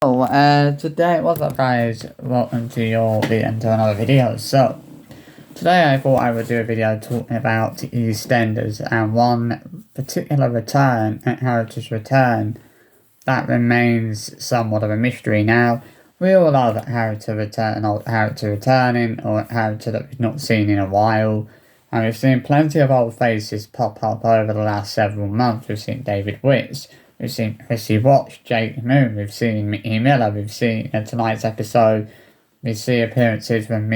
Today, what's up guys, welcome to another video. So, today I thought I would do a video talking about EastEnders and one particular return, a character's return, that remains somewhat of a mystery. Now, we all love a character returning, or a character that we've not seen in a while, and we've seen plenty of old faces pop up over the last several months. We've seen David Witts, we've seen Chrissy Watch, Jake Moon, we've seen Mickey Miller, we've seen in tonight's episode, we see appearances from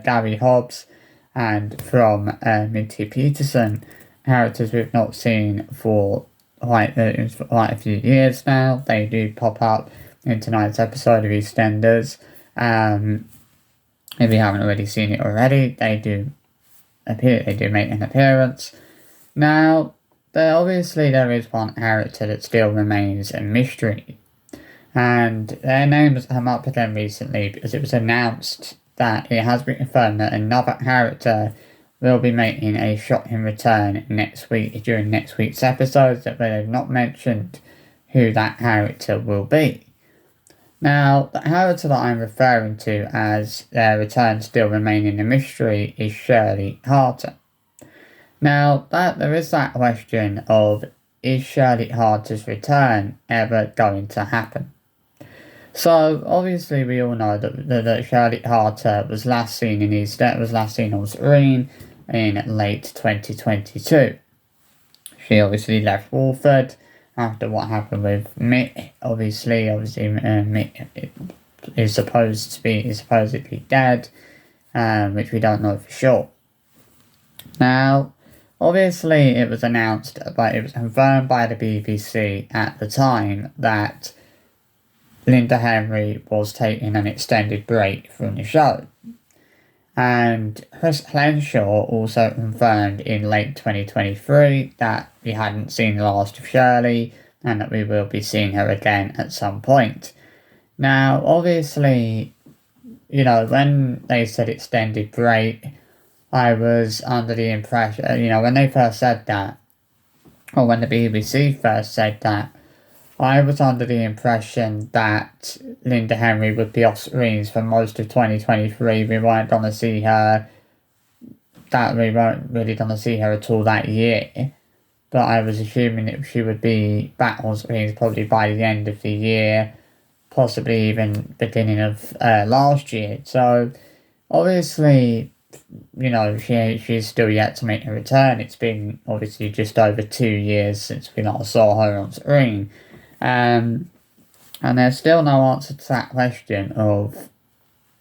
Gary Hobbs and from Minty Peterson, characters we've not seen for quite a few years now. They do pop up in tonight's episode of EastEnders. If you haven't already seen it already, they do make an appearance. Now, there is one character that still remains a mystery, and their name has come up again recently because it was announced that it has been confirmed that another character will be making a shocking return next week during next week's episodes, that they have not mentioned who that character will be. Now, the character that I'm referring to as their return still remaining a mystery is Shirley Carter. Now, there is that question of, is Shirley Carter's return ever going to happen? So, obviously we all know that Shirley Carter was last seen on screen in late 2022. She obviously left Walford after what happened with Mick. Obviously, Mick is supposedly dead, which we don't know for sure. Now, obviously, it was confirmed by the BBC at the time that Linda Henry was taking an extended break from the show. And Chris Henshaw also confirmed in late 2023 that we hadn't seen the last of Shirley and that we will be seeing her again at some point. Now, obviously, when they said extended break, I was under the impression, when they first said that, or when the BBC first said that, I was under the impression that Linda Henry would be off screens for most of 2023. We weren't going to see her at all that year. But I was assuming that she would be back on screens probably by the end of the year, possibly even beginning of last year. So, obviously, she's still yet to make a return. It's been obviously just over 2 years since we last saw her on screen. And there's still no answer to that question of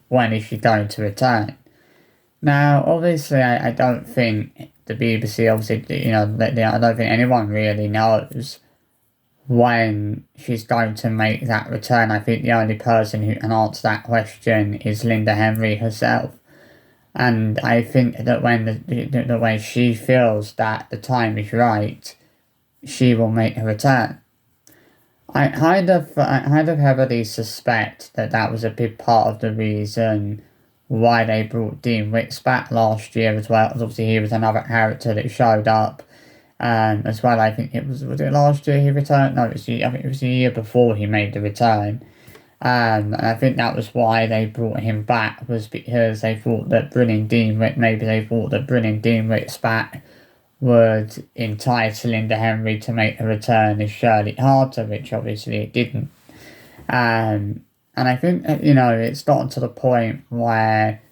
when is she going to return. Now, obviously, I don't think the BBC, I don't think anyone really knows when she's going to make that return. I think the only person who can answer that question is Linda Henry herself. And I think that when she feels that the time is right, she will make a return. I kind of heavily suspect that was a big part of the reason why they brought Dean Wicks back last year as well. Obviously, he was another character that showed up as well. I think was it last year he returned? No, I think it was the year before he made the return. And I think that was why they brought him back, was because they thought that bringing Dean Wicks back would entice Linda Henry to make a return as Shirley Carter, which obviously it didn't. And I think, it's gotten to the point where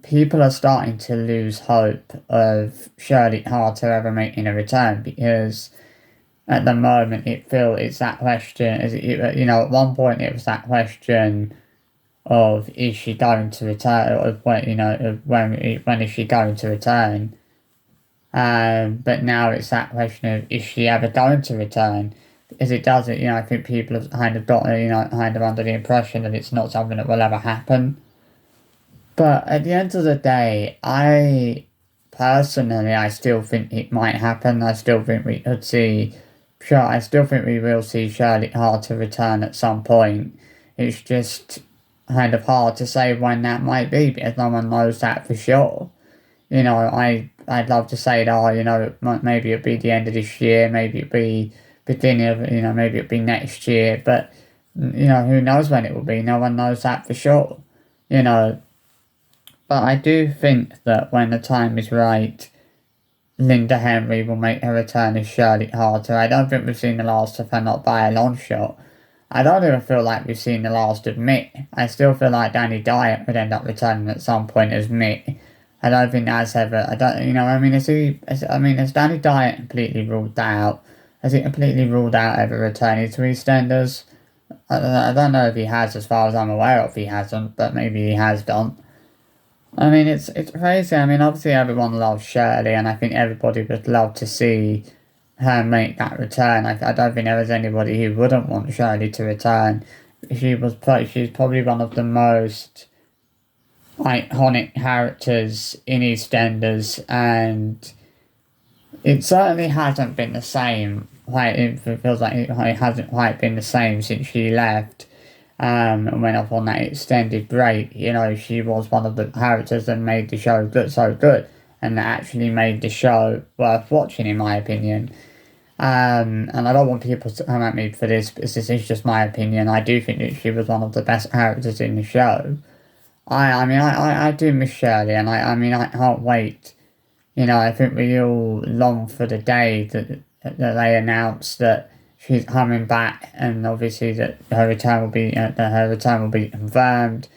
people are starting to lose hope of Shirley Carter ever making a return, because at the moment it's that question, at one point it was that question of, is she going to return, or when is she going to return? But now it's that question of, is she ever going to return? Because it doesn't, I think people have kind of got, under the impression that it's not something that will ever happen. But at the end of the day, I still think it might happen. I still think we will see Shirley Carter return at some point. It's just kind of hard to say when that might be, because no one knows that for sure. I'd love to say that, maybe it'll be the end of this year, maybe it'll be beginning of, maybe it'll be next year, but, who knows when it will be, no one knows that for sure, but I do think that when the time is right, Linda Henry will make her return as Shirley Harter. I don't think we've seen the last of her, not by a long shot. I don't even feel like we've seen the last of Mick. I still feel like Danny Dyer would end up returning at some point as Mick. I don't think that's ever. Has Danny Dyer completely ruled out? Has he completely ruled out ever returning to EastEnders? I don't know if he has, as far as I'm aware of. He hasn't, but maybe he has done. It's crazy. Obviously everyone loves Shirley, and I think everybody would love to see her make that return. I don't think there is anybody who wouldn't want Shirley to return. She's probably one of the most iconic characters in EastEnders, and it certainly hasn't been the same. It feels like it hasn't quite been the same since she left. And went off on that extended break. She was one of the characters that made the show so good, and that actually made the show worth watching, in my opinion. And I don't want people to come at me for this, because this is just my opinion. I do think that she was one of the best characters in the show. I do miss Shirley, and I can't wait. I think we all long for the day that they announced that she's coming back, and obviously that her return will be confirmed.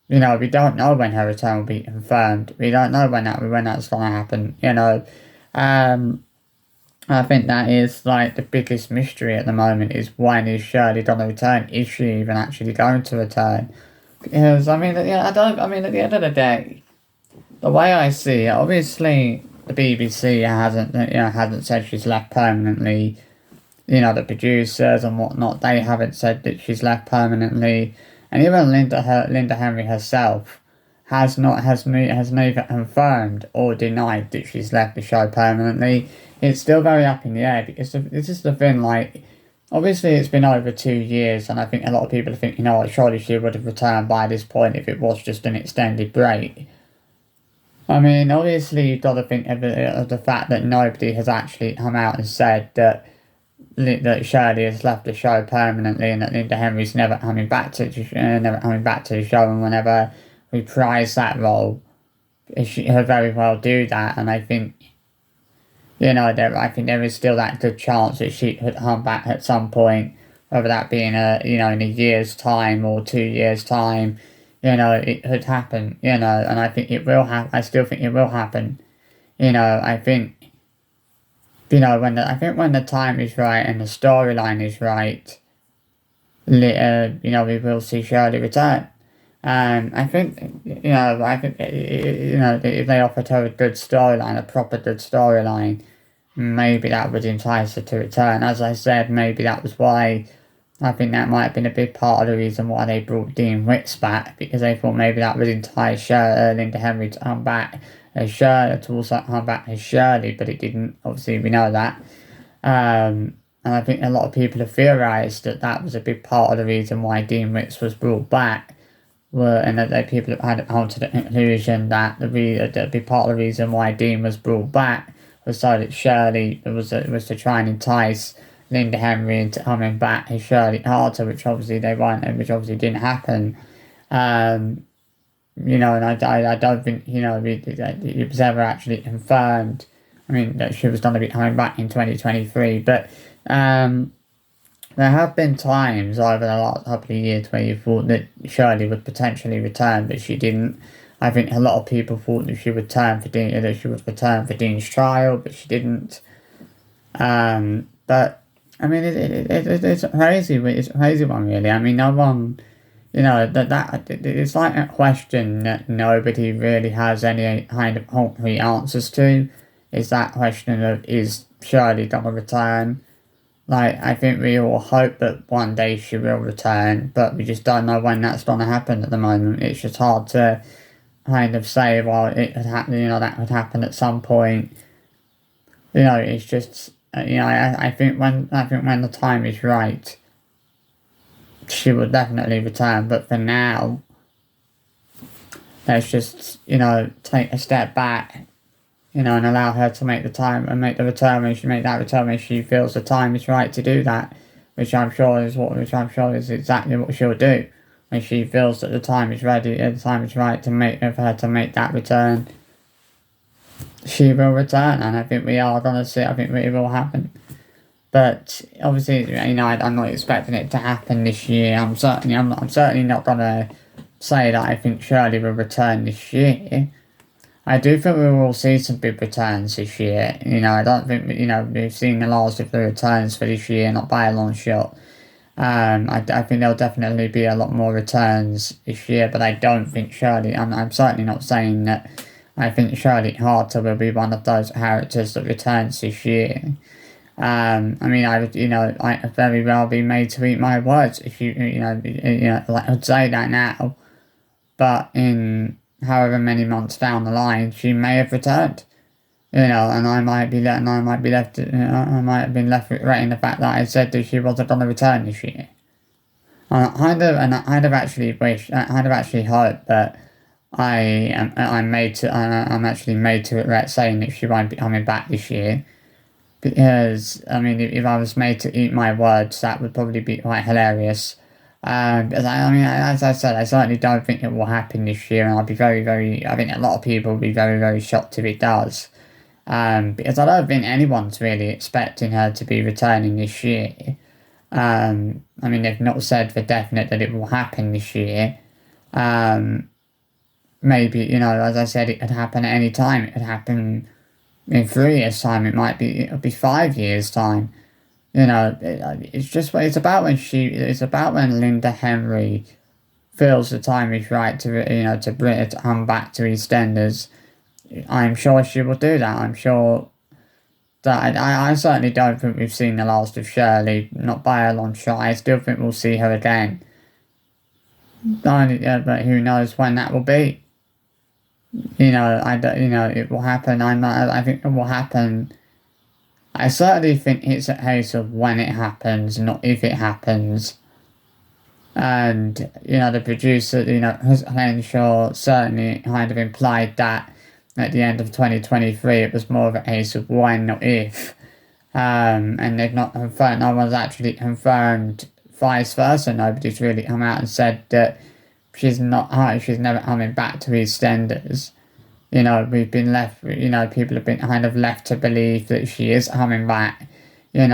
We don't know when her return will be confirmed. We don't know when that's gonna happen. I think that is like the biggest mystery at the moment, is when is Shirley gonna return? Is she even actually going to return? Because at the end of the day, the way I see it, obviously the BBC hasn't said she's left permanently. The producers and whatnot, they haven't said that she's left permanently, and even Linda Henry herself has neither confirmed or denied that she's left the show permanently. It's still very up in the air, because this is the thing. Like, obviously it's been over 2 years, and I think a lot of people think, surely she would have returned by this point if it was just an extended break. Obviously you've got to think of the fact that nobody has actually come out and said that Shirley has left the show permanently, and that Linda Henry's never coming back to the show, and whenever reprise that role, she will very well do that. And I think, there is still that good chance that she could come back at some point, whether that be in a year's time or 2 years' time. It could happen. And I think it will happen. I still think it will happen. I think. When the time is right and the storyline is right, we will see Shirley return. I think, if they offered her a good storyline, a proper good storyline, maybe that would entice her to return. As I said, maybe that was why. I think that might have been a big part of the reason why they brought Dean Wicks back, because they thought maybe that would entice Linda Henry to come back as Shirley, to also come back as Shirley, but it didn't. Obviously, we know that. And I think a lot of people have theorised that was a big part of the reason why Dean Wicks was brought back, and that people have had come to the conclusion that the big part of the reason why Dean was brought back was so that Shirley was to try and entice Linda Henry into coming back as Shirley Harter, which obviously they weren't, and which obviously didn't happen. And I don't think, it was ever actually confirmed. That she was going to be coming back in 2023, but there have been times over the last couple of years where you thought that Shirley would potentially return, but she didn't. I think a lot of people thought that she would return for Dean's trial, but she didn't. But it's crazy. It's a crazy one, really. No one. That it's like a question that nobody really has any kind of concrete answers to. Is that question of, is Shirley gonna return? Like, I think we all hope that one day she will return, but we just don't know when that's gonna happen at the moment. It's just hard to kind of say, well, it could happen, that could happen at some point. It's just, I think when the time is right, she will definitely return. But for now, let's just, take a step back, and allow her to make the time and make the return when she feels the time is right to do that, which I'm sure is exactly what she'll do when she feels that the time is ready and the time is right to make of her to make that return. She will return, and I think we are gonna see. I think it will happen. But obviously, I'm not expecting it to happen this year. I'm certainly not gonna say that I think Shirley will return this year. I do think we will see some big returns this year. I don't think we've seen the last of the returns for this year, not by a long shot. I think there'll definitely be a lot more returns this year, but I don't think Shirley. I'm certainly not saying that. I think Shirley Harter will be one of those characters that returns this year. I very well be made to eat my words if I'd say that now, but in however many months down the line, she may have returned. And I might have been left regretting the fact that I said that she wasn't going to return this year. I'd have actually hoped that I'm actually made to regret saying that she won't be coming back this year. Because, if I was made to eat my words, that would probably be quite hilarious. As I said, I certainly don't think it will happen this year, and I'll be I think a lot of people will be very, very shocked if it does. Because I don't think anyone's really expecting her to be returning this year. They've not said for definite that it will happen this year. Maybe, as I said, it could happen at any time. It could happen in 3 years' time. It'll be 5 years' time. It's about when Linda Henry feels the time is right to bring it to come back to EastEnders. I'm sure she will do that. I'm sure that I certainly don't think we've seen the last of Shirley, not by a long shot. I still think we'll see her again. But who knows when that will be? It will happen. I think it will happen. I certainly think it's a case of when it happens, not if it happens. And, the producer, Henshaw certainly kind of implied that at the end of 2023 it was more of a case of when, not if. And they've not confirmed, no one's actually confirmed vice versa. Nobody's really come out and said that she's never coming back to EastEnders. We've been left, people have been kind of left to believe that she is coming back. I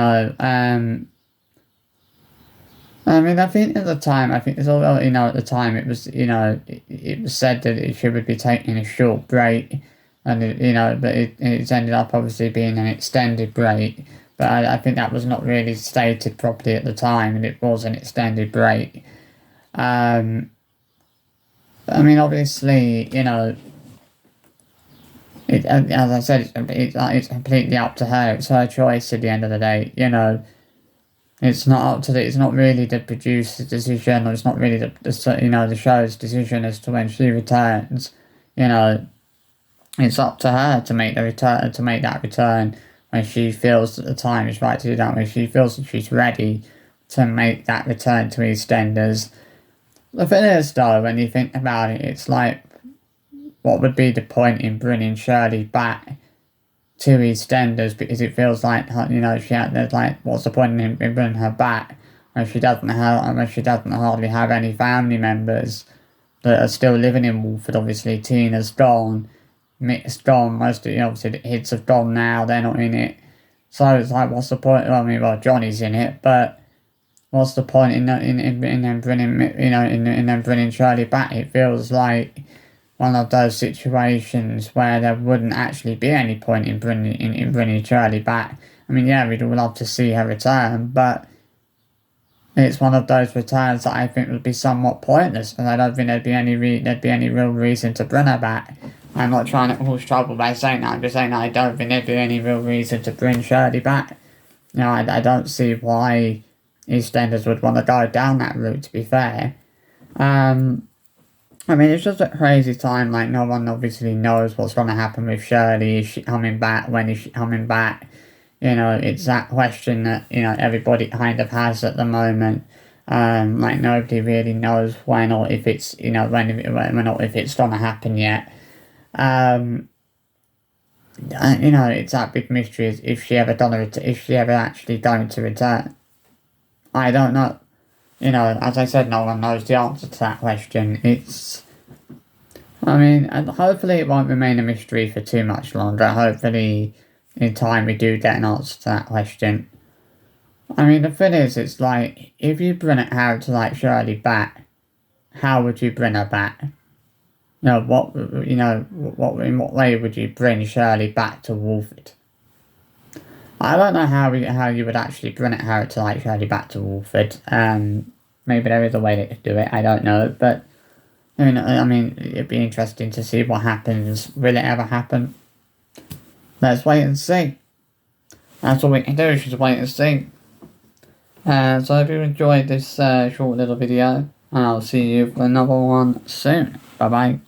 think at the time, at the time it was, it was said that she would be taking a short break, and but it's ended up obviously being an extended break. But I think that was not really stated properly at the time, and it was an extended break. Obviously, as I said, it's completely up to her. It's her choice at the end of the day. It's not really the producer's decision, or it's not really the show's decision as to when she returns. It's up to her to make that return when she feels that the time is right to do that. When she feels that she's ready to make that return to EastEnders. The thing is, though, when you think about it, it's like, what would be the point in bringing Shirley back to EastEnders? Because it feels like, what's the point in bringing her back when she doesn't hardly have any family members that are still living in Walford? Obviously, Tina's gone, Mick's gone, most of obviously the kids have gone now, they're not in it. So it's like, what's the point? Johnny's in it, but what's the point in them bringing Shirley back? It feels like one of those situations where there wouldn't actually be any point in bringing Shirley back. We'd all love to see her return, but it's one of those returns that I think would be somewhat pointless, and I don't think there'd be any real reason to bring her back. I'm not trying to cause trouble by saying that. I'm just saying that I don't think there'd be any real reason to bring Shirley back. I don't see why EastEnders would want to go down that route, to be fair. It's just a crazy time. No one obviously knows what's going to happen with Shirley. Is she coming back? When is she coming back? It's that question that, everybody kind of has at the moment. Nobody really knows when or if it's, when or if it's going to happen yet. you know, it's that big mystery is if she ever if she ever actually going to return. I don't know. You know, as I said, no one knows the answer to that question. I mean, and hopefully it won't remain a mystery for too much longer. Hopefully, in time we do get an answer to that question. I mean, the thing is, it's like, if you bring it out to, like, Shirley back, how would you bring her back? In what way would you bring Shirley back to Walford? I don't know how you would actually bring it out to, like, Shirley back to Walford. Maybe there is a way they could do it, I don't know, but, I mean, it'd be interesting to see what happens. Will it ever happen? Let's wait and see. That's all we can do, is just wait and see. So if you enjoyed this short little video, and I'll see you for another one soon. Bye bye.